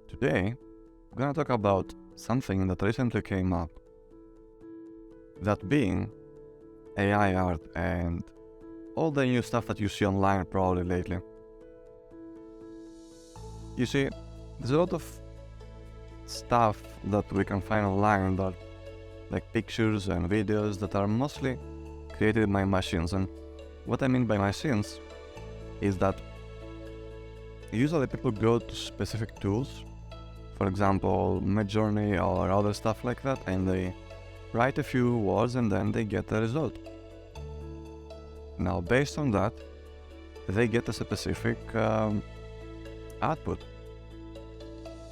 Today, I'm gonna talk about something that recently came up, that being AI art and all the new stuff that you see online probably lately. You see, there's a lot of stuff that we can find online that like pictures and videos that are mostly created by machines. And what I mean by machines is that usually people go to specific tools, for example, Midjourney or other stuff like that, and they write a few words and then they get the result. Now, based on that, they get a specific output.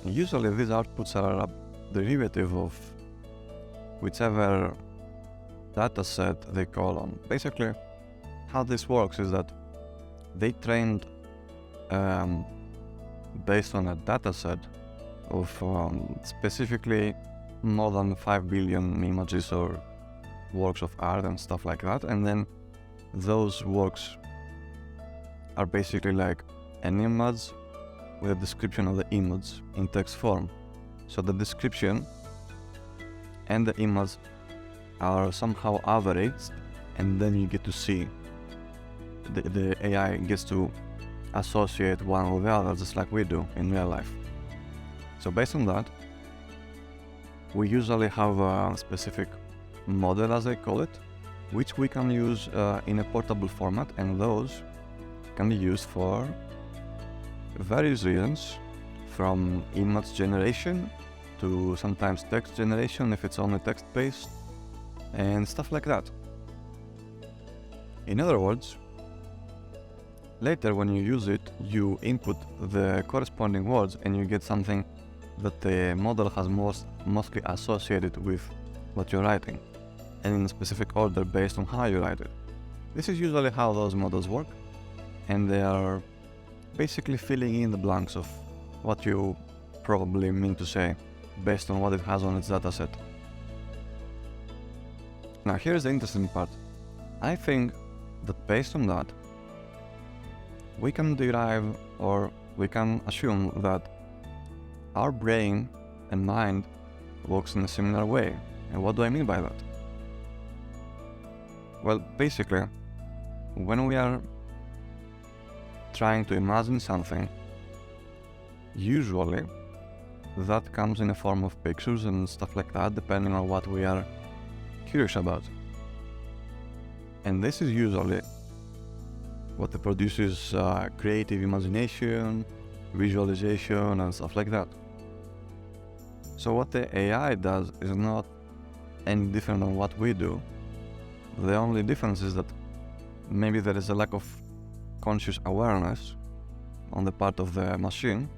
Usually these outputs are a derivative of whichever data set they call on. Basically, how this works is that they trained based on a data set of specifically more than 5 billion images or works of art and stuff like that, and then those works are basically like an image with a description of the image in text form. So the description and the image are somehow averaged, and then you get to see the AI gets to associate one with the other, just like we do in real life. So based on that, we usually have a specific model, as I call it, which we can use in a portable format, and those can be used for various reasons, from image generation to sometimes text generation if it's only text-based, and stuff like that. In other words, later when you use it, you input the corresponding words and you get something that the model has mostly associated with what you're writing, and in a specific order based on how you write it. This is usually how those models work, and they are basically filling in the blanks of what you probably mean to say based on what it has on its dataset. Now here's the interesting part. I think that based on that, we can derive, or we can assume that our brain and mind works in a similar way. And what do I mean by that? Well, basically, when we are trying to imagine something, usually that comes in a form of pictures and stuff like that, depending on what we are curious about. And this is usually what produces creative imagination, visualization, and stuff like that. So what the AI does is not any different than what we do. The only difference is that maybe there is a lack of conscious awareness on the part of the machine.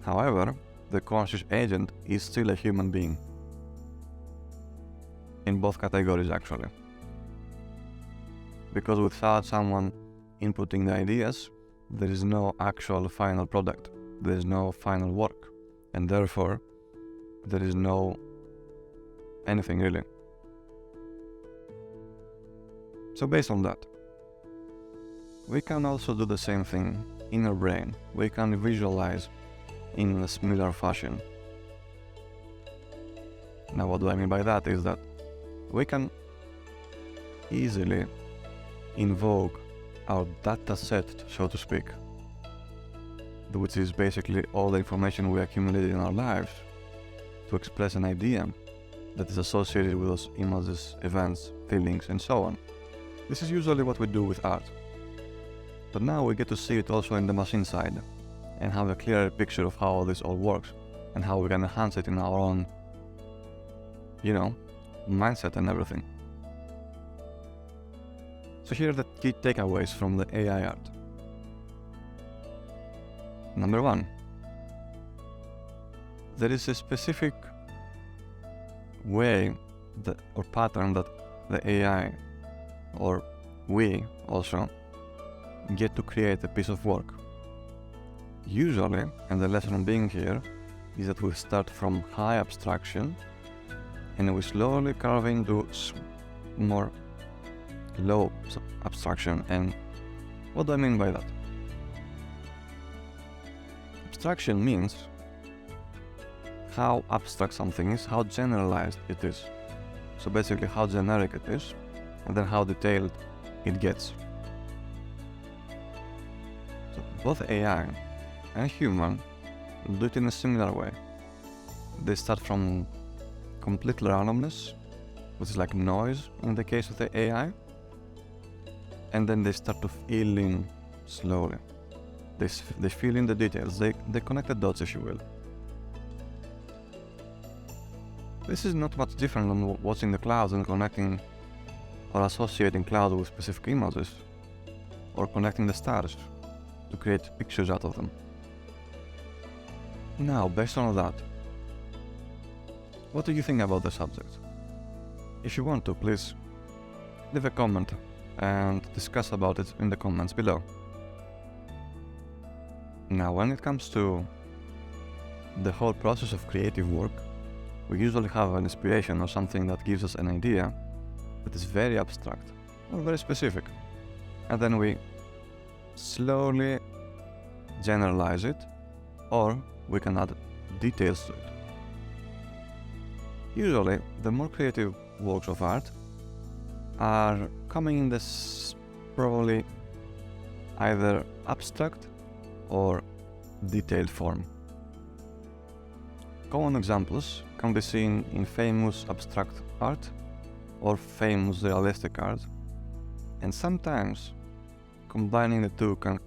However, the conscious agent is still a human being. In both categories, actually. Because without someone inputting the ideas, there is no actual final product. There is no final work. And therefore, there is no anything really. So based on that, we can also do the same thing in our brain. We can visualize in a similar fashion. Now what do I mean by that is that we can easily invoke our data set, so to speak, which is basically all the information we accumulate in our lives, to express an idea that is associated with those images, events, feelings, and so on. This is usually what we do with art. But now we get to see it also in the machine side, and have a clearer picture of how this all works, and how we can enhance it in our own, mindset and everything. So here are the key takeaways from the AI art. Number 1. There is a specific way or pattern that the AI, or we also, get to create a piece of work. Usually, and the lesson being here, is that we start from high abstraction and we slowly carve into more low abstraction. And what do I mean by that? Abstraction means how abstract something is, how generalized it is. So basically how generic it is, and then how detailed it gets. So both AI and human do it in a similar way. They start from complete randomness, which is like noise in the case of the AI, and then they start to fill in slowly. They fill in the details, they connect the dots, if you will. This is not much different than watching the clouds and connecting or associating clouds with specific images, or connecting the stars to create pictures out of them. Now, based on that, what do you think about the subject? If you want to, please leave a comment and discuss about it in the comments below. Now, when it comes to the whole process of creative work, we usually have an inspiration or something that gives us an idea that is very abstract or very specific, and then we slowly generalize it, or we can add details to it. Usually, the more creative works of art are coming in this probably either abstract or detailed form. Common examples can be seen in famous abstract art or famous realistic art, and sometimes combining the two can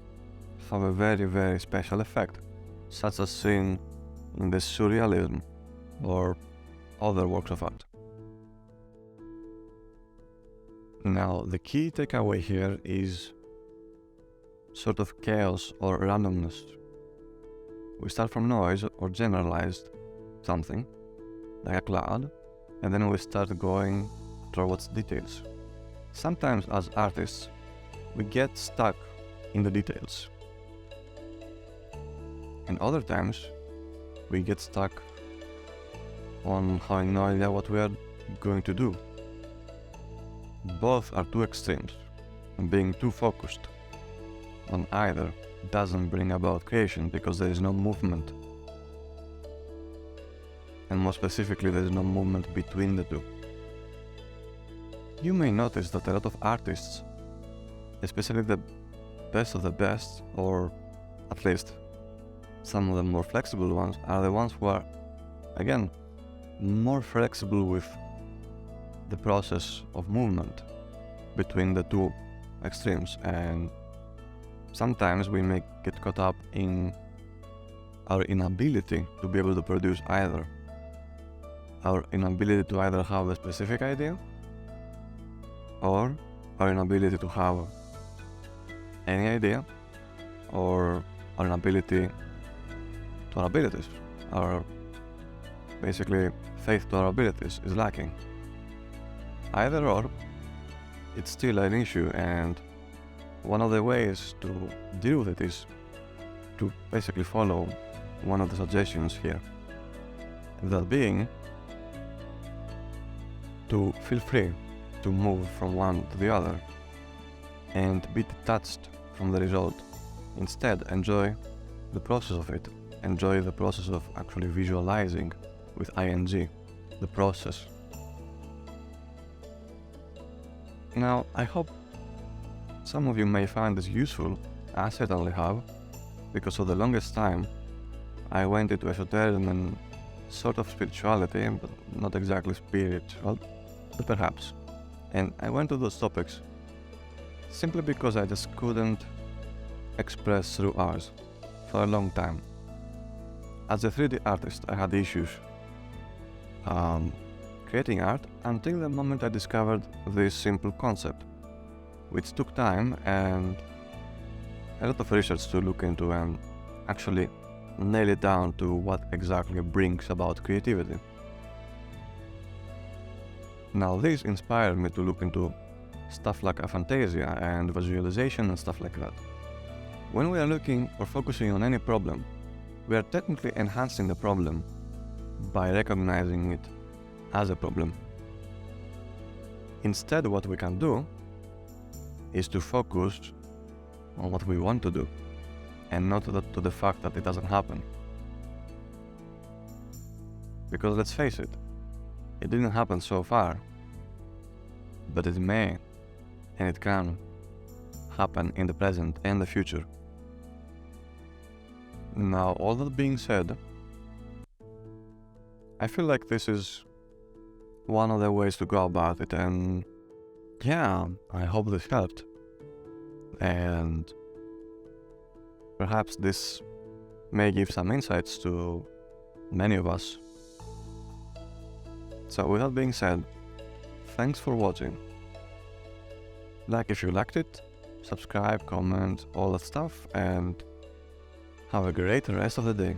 have a very, very special effect, such as seen in the surrealism or other works of art. Now, the key takeaway here is sort of chaos or randomness. We start from noise or generalized something, like a cloud, and then we start going towards details. Sometimes as artists, we get stuck in the details. And other times, we get stuck on having no idea what we are going to do. Both are two extremes, and being too focused on either doesn't bring about creation because there is no movement. And more specifically, there is no movement between the two. You may notice that a lot of artists, especially the best of the best, or at least some of the more flexible ones, are the ones who are, again, more flexible with the process of movement between the two extremes, and sometimes we may get caught up in our inability to be able to produce either. Our inability to either have a specific idea, or our inability to have any idea, or our inability to our abilities. Our basically faith to our abilities is lacking. Either or, it's still an issue, and one of the ways to deal with it is to basically follow one of the suggestions here. That being to feel free to move from one to the other and be detached from the result. Instead, enjoy the process of it. Enjoy the process of actually visualizing with ing, the process. Now, I hope some of you may find this useful. I certainly have, because for the longest time I went into esotericism and sort of spirituality, but not exactly spiritual, but perhaps. And I went to those topics simply because I just couldn't express through ours for a long time. As a 3D artist, I had issues creating art until the moment I discovered this simple concept, which took time and a lot of research to look into and actually nail it down to what exactly brings about creativity. Now, this inspired me to look into stuff like aphantasia and visualization and stuff like that. When we are looking or focusing on any problem, we are technically enhancing the problem by recognizing it as a problem. Instead, what we can do is to focus on what we want to do and not to the fact that it doesn't happen. Because let's face it didn't happen so far, but it may and it can happen in the present and the future. Now, all that being said, I feel like this is one of the ways to go about it, and yeah, I hope this helped. And perhaps this may give some insights to many of us. So with that being said, thanks for watching. Like if you liked it, subscribe, comment, all that stuff, and have a great rest of the day.